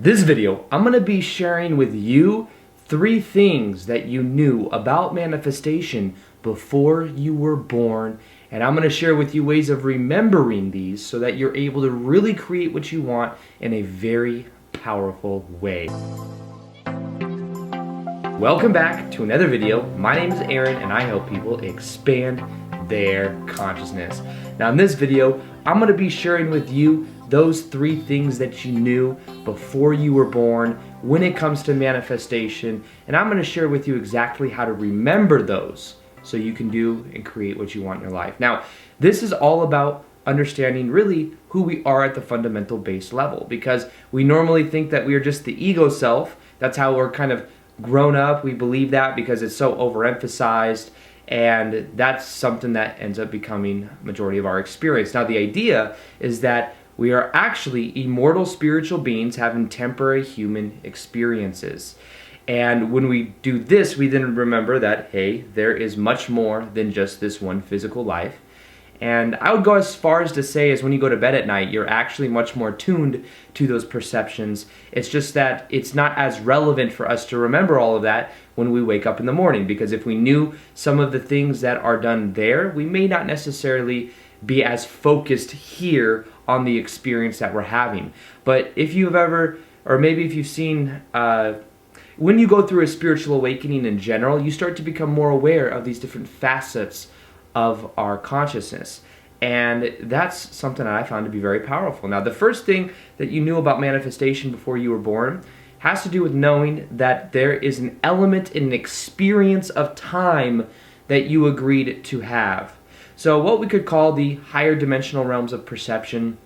This video, I'm going to be sharing with you 3 things that you knew about manifestation before you were born. And I'm going to share with you ways of remembering these so that you're able to really create what you want in a very powerful way. Welcome back to another video. My name is Aaron and I help people expand their consciousness. Now in this video, I'm going to be sharing with you those 3 things that you knew before you were born when it comes to manifestation, and I'm going to share with you exactly how to remember those so you can do and create what you want in your life. Now, this is all about understanding really who we are at the fundamental base level, because we normally think that we are just the ego self. That's how we're kind of grown up. We believe that because it's so overemphasized, and that's something that ends up becoming majority of our experience. Now, the idea is that we are actually immortal spiritual beings having temporary human experiences. And when we do this, we then remember that, hey, there is much more than just this one physical life. And I would go as far as to say is when you go to bed at night, you're actually much more tuned to those perceptions. It's just that it's not as relevant for us to remember all of that when we wake up in the morning, because if we knew some of the things that are done there, we may not necessarily be as focused here on the experience that we're having. But if you've ever, or maybe if you've seen, when you go through a spiritual awakening in general, you start to become more aware of these different facets of our consciousness. And that's something that I found to be very powerful. Now, the first thing that you knew about manifestation before you were born has to do with knowing that there is an element in an experience of time that you agreed to have. So what we could call the higher dimensional realms of perception,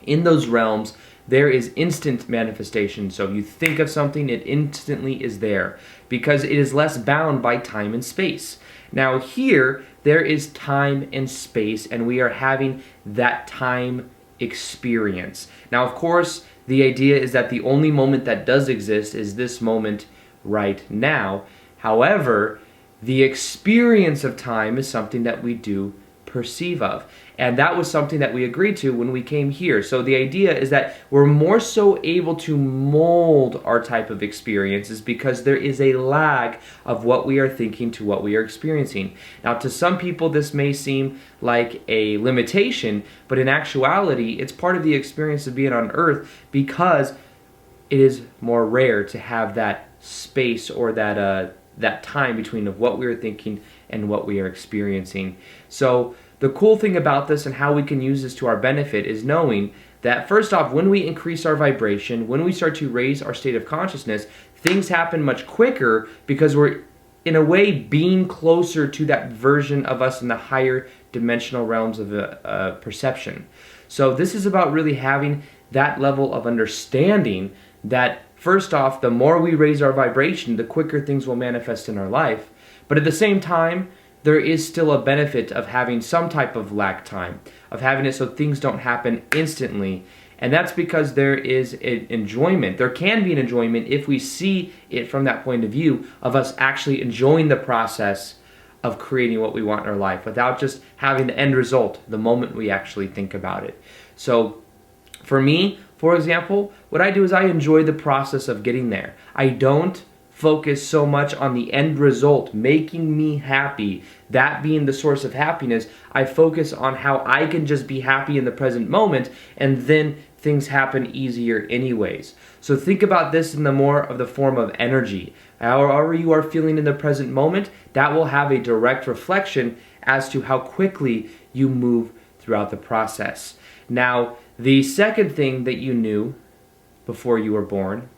in those realms, there is instant manifestation. So if you think of something, it instantly is there because it is less bound by time and space. Now here, there is time and space, and we are having that time experience. Now, of course, the idea is that the only moment that does exist is this moment right now. However, the experience of time is something that we do perceive of. And that was something that we agreed to when we came here. So the idea is that we're more so able to mold our type of experiences because there is a lag of what we are thinking to what we are experiencing. Now, to some people, this may seem like a limitation, but in actuality, it's part of the experience of being on Earth because it is more rare to have that space or that time between of what we are thinking and what we are experiencing. So the cool thing about this and how we can use this to our benefit is knowing that first off, when we increase our vibration, when we start to raise our state of consciousness, things happen much quicker because we're in a way being closer to that version of us in the higher dimensional realms of perception. So this is about really having that level of understanding that first off, the more we raise our vibration, the quicker things will manifest in our life. But at the same time, there is still a benefit of having some type of lag time, of having it so things don't happen instantly. And that's because there is an enjoyment. There can be an enjoyment if we see it from that point of view of us actually enjoying the process of creating what we want in our life without just having the end result the moment we actually think about it. So for me, for example, what I do is I enjoy the process of getting there. I don't focus so much on the end result making me happy, that being the source of happiness. I focus on how I can just be happy in the present moment, and then things happen easier anyways. So think about this in the more of the form of energy. However you are feeling in the present moment, that will have a direct reflection as to how quickly you move throughout the process. Now, the second thing that you knew before you were born,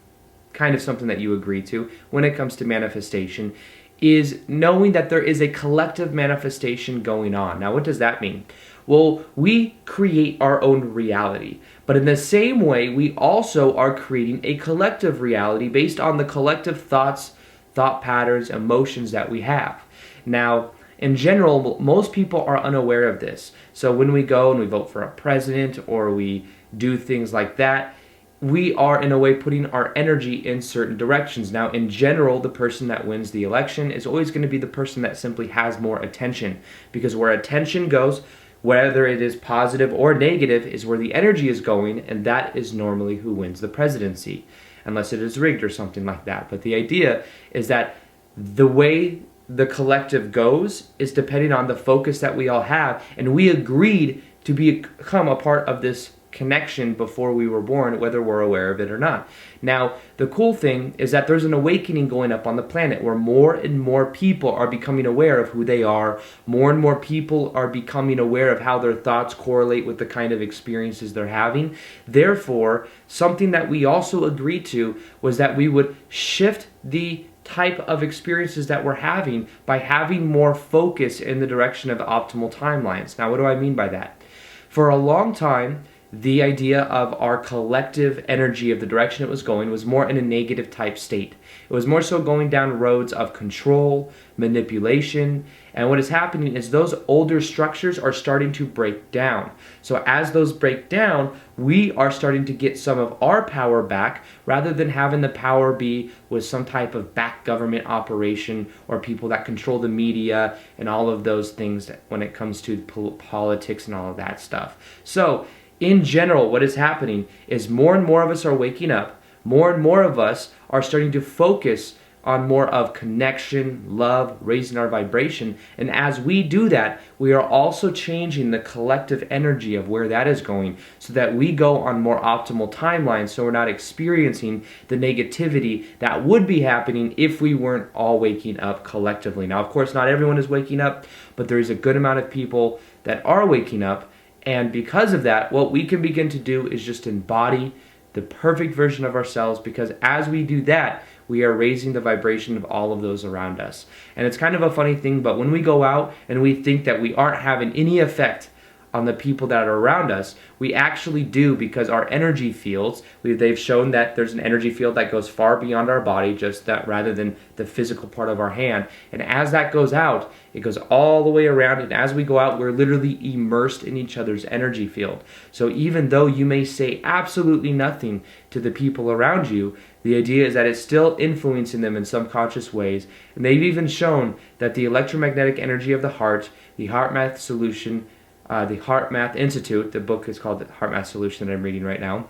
kind of something that you agree to when it comes to manifestation, is knowing that there is a collective manifestation going on. Now, what does that mean? Well, we create our own reality, but in the same way, we also are creating a collective reality based on the collective thoughts, thought patterns, emotions that we have. Now, in general, most people are unaware of this. So when we go and we vote for a president or we do things like that, we are in a way putting our energy in certain directions. Now, in general, the person that wins the election is always going to be the person that simply has more attention, because where attention goes, whether it is positive or negative, is where the energy is going, and that is normally who wins the presidency, unless it is rigged or something like that. But the idea is that the way the collective goes is depending on the focus that we all have, and we agreed to become a part of this connection before we were born, whether we're aware of it or not. Now, the cool thing is that there's an awakening going up on the planet where more and more people are becoming aware of who they are. More and more people are becoming aware of how their thoughts correlate with the kind of experiences they're having. Therefore, something that we also agreed to was that we would shift the type of experiences that we're having by having more focus in the direction of optimal timelines. Now, what do I mean by that? For a long time, the idea of our collective energy of the direction it was going was more in a negative type state. It was more so going down roads of control, manipulation, and what is happening is those older structures are starting to break down. So as those break down, we are starting to get some of our power back rather than having the power be with some type of back government operation or people that control the media and all of those things when it comes to politics and all of that stuff. So in general, what is happening is more and more of us are waking up. More and more of us are starting to focus on more of connection, love, raising our vibration. And as we do that, we are also changing the collective energy of where that is going so that we go on more optimal timelines so we're not experiencing the negativity that would be happening if we weren't all waking up collectively. Now, of course, not everyone is waking up, but there is a good amount of people that are waking up. And because of that, what we can begin to do is just embody the perfect version of ourselves, because as we do that, we are raising the vibration of all of those around us. And it's kind of a funny thing, but when we go out and we think that we aren't having any effect on the people that are around us, we actually do, because our energy fields, they've shown that there's an energy field that goes far beyond our body, just that rather than the physical part of our hand. And as that goes out, it goes all the way around, and as we go out, we're literally immersed in each other's energy field. So even though you may say absolutely nothing to the people around you, the idea is that it's still influencing them in some conscious ways. And they've even shown that the electromagnetic energy of the heart, the heart math solution, the Heart Math Institute, the book is called the Heart Math Solution that I'm reading right now.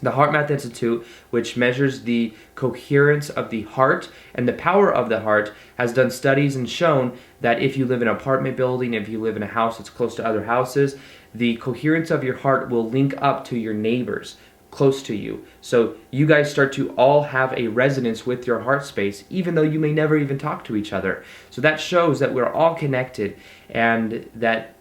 The Heart Math Institute, which measures the coherence of the heart and the power of the heart, has done studies and shown that if you live in an apartment building, if you live in a house that's close to other houses, the coherence of your heart will link up to your neighbors close to you. So you guys start to all have a resonance with your heart space, even though you may never even talk to each other. So that shows that we're all connected, and that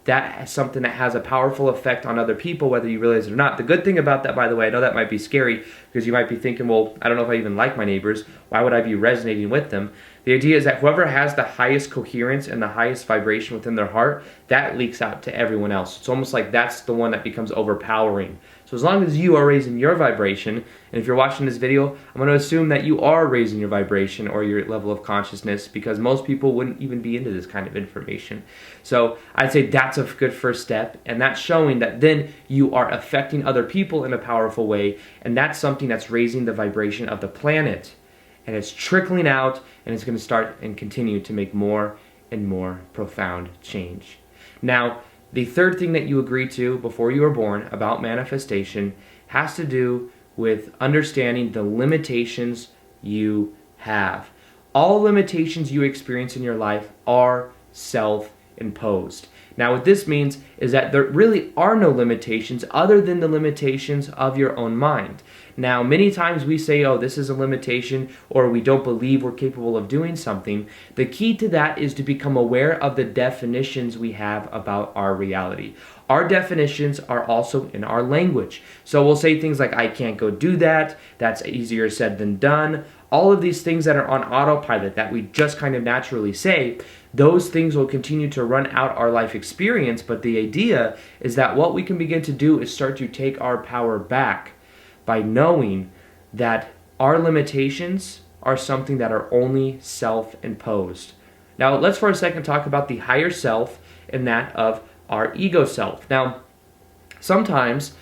is something that has a powerful effect on other people, whether you realize it or not. The good thing about that, by the way, I know that might be scary, because you might be thinking, well, I don't know if I even like my neighbors. Why would I be resonating with them? The idea is that whoever has the highest coherence and the highest vibration within their heart, that leaks out to everyone else. It's almost like that's the one that becomes overpowering. So as long as you are raising your vibration, and if you're watching this video, I'm going to assume that you are raising your vibration or your level of consciousness, because most people wouldn't even be into this kind of information. So I'd say that's a good first step, and that's showing that then you are affecting other people in a powerful way, and that's something that's raising the vibration of the planet. And it's trickling out, and it's going to start and continue to make more and more profound change. Now, the third thing that you agree to before you were born about manifestation has to do with understanding the limitations you have. All limitations you experience in your life are self-imposed. Now, what this means is that there really are no limitations other than the limitations of your own mind. Now, many times we say, oh, this is a limitation, or we don't believe we're capable of doing something. The key to that is to become aware of the definitions we have about our reality. Our definitions are also in our language. So we'll say things like, I can't go do that, that's easier said than done. All of these things that are on autopilot that we just kind of naturally say, those things will continue to run out our life experience. But the idea is that what we can begin to do is start to take our power back by knowing that our limitations are something that are only self-imposed. Now, let's for a second talk about the higher self and that of our ego self. Now, sometimes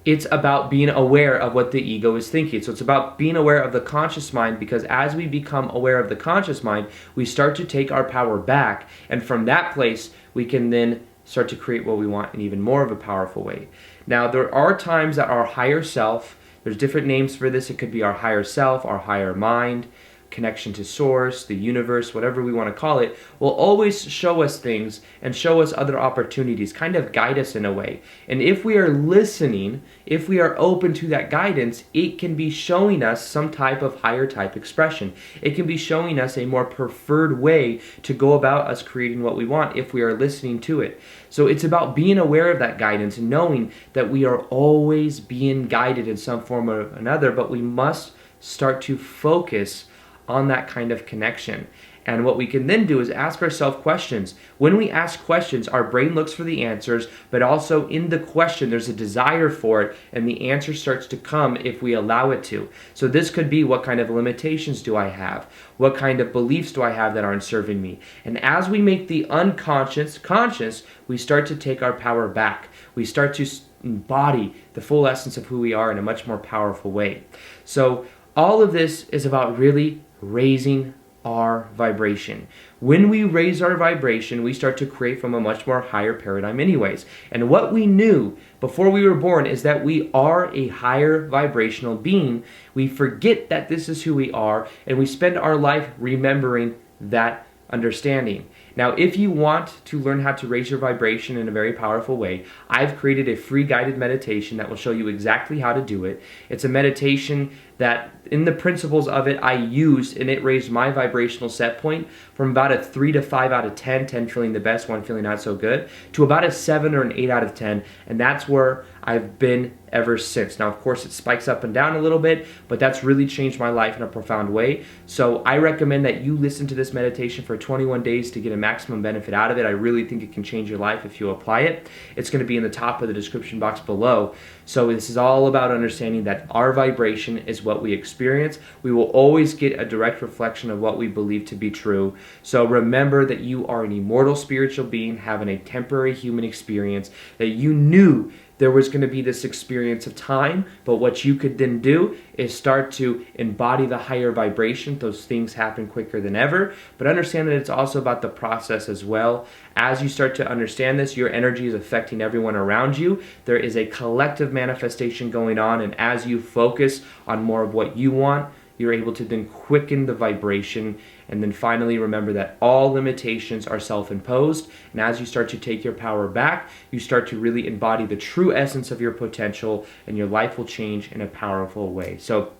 it's about being aware of what the ego is thinking. So it's about being aware of the conscious mind, because as we become aware of the conscious mind, we start to take our power back. And from that place, we can then start to create what we want in even more of a powerful way. Now, there are times that our higher self, there's different names for this. It could be our higher self, our higher mind, connection to source, the universe, whatever we want to call it, will always show us things and show us other opportunities, kind of guide us in a way. And if we are listening, if we are open to that guidance, it can be showing us some type of higher type expression. It can be showing us a more preferred way to go about us creating what we want if we are listening to it. So it's about being aware of that guidance and knowing that we are always being guided in some form or another, but we must start to focus on that kind of connection. And what we can then do is ask ourselves questions. When we ask questions, our brain looks for the answers, but also in the question, there's a desire for it, and the answer starts to come if we allow it to. So this could be, what kind of limitations do I have? What kind of beliefs do I have that aren't serving me? And as we make the unconscious conscious, we start to take our power back. We start to embody the full essence of who we are in a much more powerful way. So all of this is about really raising our vibration. When we raise our vibration, we start to create from a much more higher paradigm anyways. And what we knew before we were born is that we are a higher vibrational being. We forget that this is who we are, and we spend our life remembering that understanding. Now, if you want to learn how to raise your vibration in a very powerful way, I've created a free guided meditation that will show you exactly how to do it. It's a meditation that, in the principles of it, I used, and it raised my vibrational set point from about a 3 to 5 out of 10, 10 feeling the best, 1 feeling not so good, to about a 7 or an 8 out of 10, and that's where I've been ever since. Now, of course, it spikes up and down a little bit, but that's really changed my life in a profound way. So I recommend that you listen to this meditation for 21 days to get a maximum benefit out of it. I really think it can change your life if you apply it. It's going to be in the top of the description box below. So this is all about understanding that our vibration is what we experience. We will always get a direct reflection of what we believe to be true. So remember that you are an immortal spiritual being having a temporary human experience, that you knew there was going to be this experience of time, but what you could then do is start to embody the higher vibration. Those things happen quicker than ever, but understand that it's also about the process as well. As you start to understand this, your energy is affecting everyone around you. There is a collective manifestation going on, and as you focus on more of what you want, you're able to then quicken the vibration. And then finally, remember that all limitations are self-imposed. And as you start to take your power back, you start to really embody the true essence of your potential, and your life will change in a powerful way. So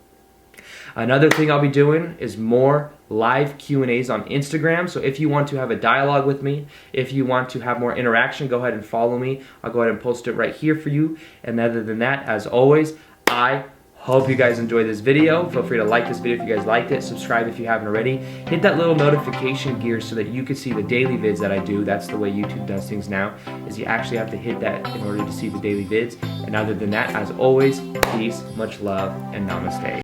another thing I'll be doing is more live Q&As on Instagram. So if you want to have a dialogue with me, if you want to have more interaction, go ahead and follow me. I'll go ahead and post it right here for you. And other than that, as always, I hope you guys enjoyed this video. Feel free to like this video if you guys liked it. Subscribe if you haven't already. Hit that little notification gear so that you can see the daily vids that I do. That's the way YouTube does things now, is you actually have to hit that in order to see the daily vids. And other than that, as always, peace, much love, and namaste.